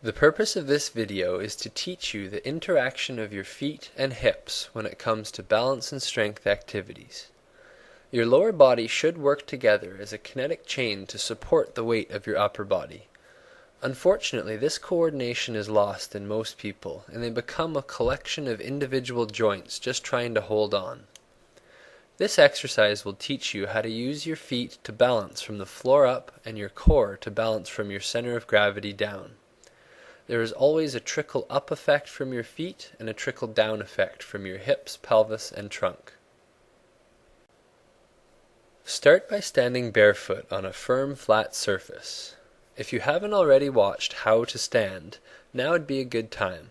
The purpose of this video is to teach you the interaction of your feet and hips when it comes to balance and strength activities. Your lower body should work together as a kinetic chain to support the weight of your upper body. Unfortunately, this coordination is lost in most people, and they become a collection of individual joints just trying to hold on. This exercise will teach you how to use your feet to balance from the floor up and your core to balance from your center of gravity down. There is always a trickle-up effect from your feet and a trickle-down effect from your hips, pelvis, and trunk. Start by standing barefoot on a firm, flat surface. If you haven't already watched How to Stand, now would be a good time.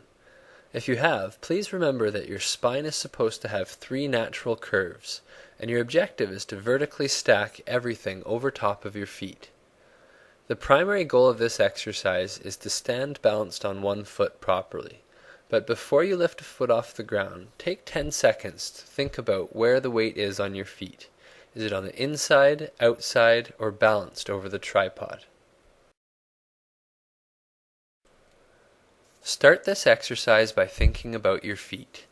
If you have, please remember that your spine is supposed to have 3 natural curves, and your objective is to vertically stack everything over top of your feet. The primary goal of this exercise is to stand balanced on one foot properly, but before you lift a foot off the ground, take 10 seconds to think about where the weight is on your feet. Is it on the inside, outside, or balanced over the tripod? Start this exercise by thinking about your feet.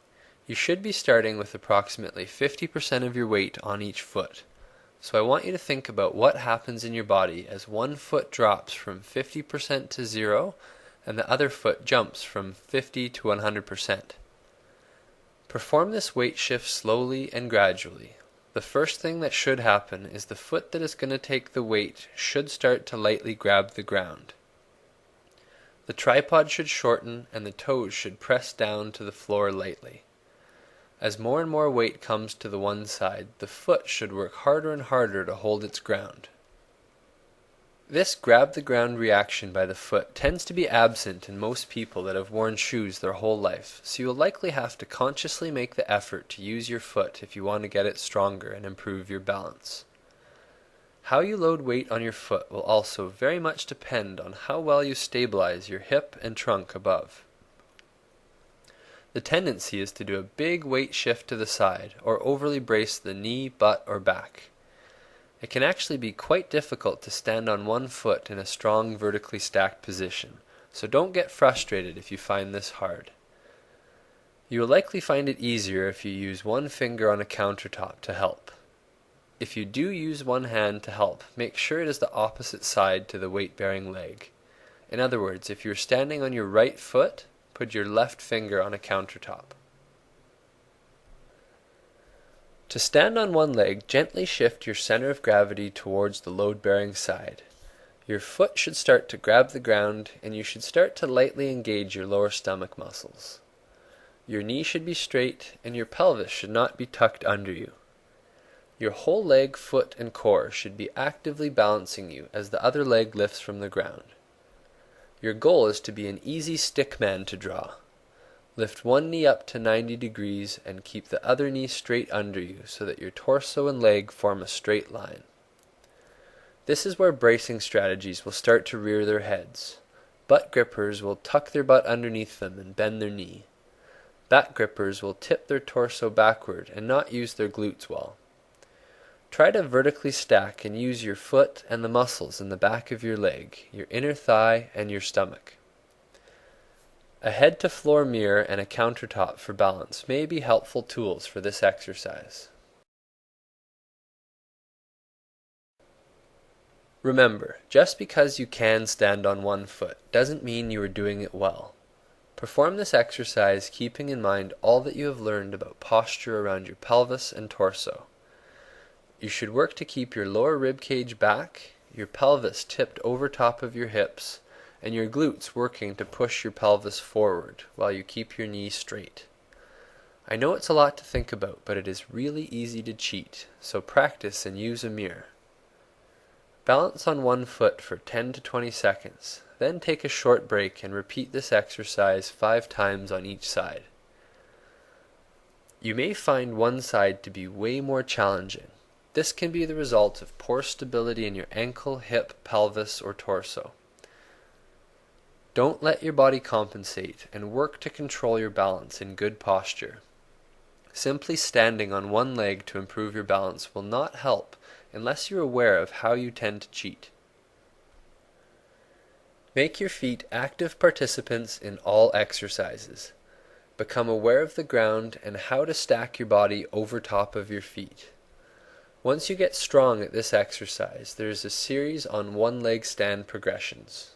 You should be starting with approximately 50% of your weight on each foot. So I want you to think about what happens in your body as one foot drops from 50% to 0 and the other foot jumps from 50 to 100%. Perform this weight shift slowly and gradually. The first thing that should happen is the foot that is going to take the weight should start to lightly grab the ground. The tripod should shorten and the toes should press down to the floor lightly. As more and more weight comes to the one side, the foot should work harder and harder to hold its ground. This grab the ground reaction by the foot tends to be absent in most people that have worn shoes their whole life, so you'll likely have to consciously make the effort to use your foot if you want to get it stronger and improve your balance. How you load weight on your foot will also very much depend on how well you stabilize your hip and trunk above. The tendency is to do a big weight shift to the side, or overly brace the knee, butt, or back. It can actually be quite difficult to stand on one foot in a strong vertically stacked position, so don't get frustrated if you find this hard. You will likely find it easier if you use one finger on a countertop to help. If you do use one hand to help, make sure it is the opposite side to the weight-bearing leg. In other words, if you're standing on your right foot, put your left finger on a countertop. To stand on one leg, gently shift your center of gravity towards the load-bearing side. Your foot should start to grab the ground, and you should start to lightly engage your lower stomach muscles. Your knee should be straight, and your pelvis should not be tucked under you. Your whole leg, foot, and core should be actively balancing you as the other leg lifts from the ground. Your goal is to be an easy stick man to draw. Lift one knee up to 90 degrees and keep the other knee straight under you so that your torso and leg form a straight line. This is where bracing strategies will start to rear their heads. Butt grippers will tuck their butt underneath them and bend their knee. Back grippers will tip their torso backward and not use their glutes well. Try to vertically stack and use your foot and the muscles in the back of your leg, your inner thigh, and your stomach. A head-to-floor mirror and a countertop for balance may be helpful tools for this exercise. Remember, just because you can stand on one foot doesn't mean you are doing it well. Perform this exercise keeping in mind all that you have learned about posture around your pelvis and torso. You should work to keep your lower rib cage back, your pelvis tipped over top of your hips, and your glutes working to push your pelvis forward while you keep your knees straight. I know it's a lot to think about, but it is really easy to cheat, so practice and use a mirror. Balance on one foot for 10 to 20 seconds, then take a short break and repeat this exercise 5 times on each side. You may find one side to be way more challenging. This can be the result of poor stability in your ankle, hip, pelvis, or torso. Don't let your body compensate and work to control your balance in good posture. Simply standing on one leg to improve your balance will not help unless you're aware of how you tend to cheat. Make your feet active participants in all exercises. Become aware of the ground and how to stack your body over top of your feet. Once you get strong at this exercise, there is a series on one-leg stand progressions.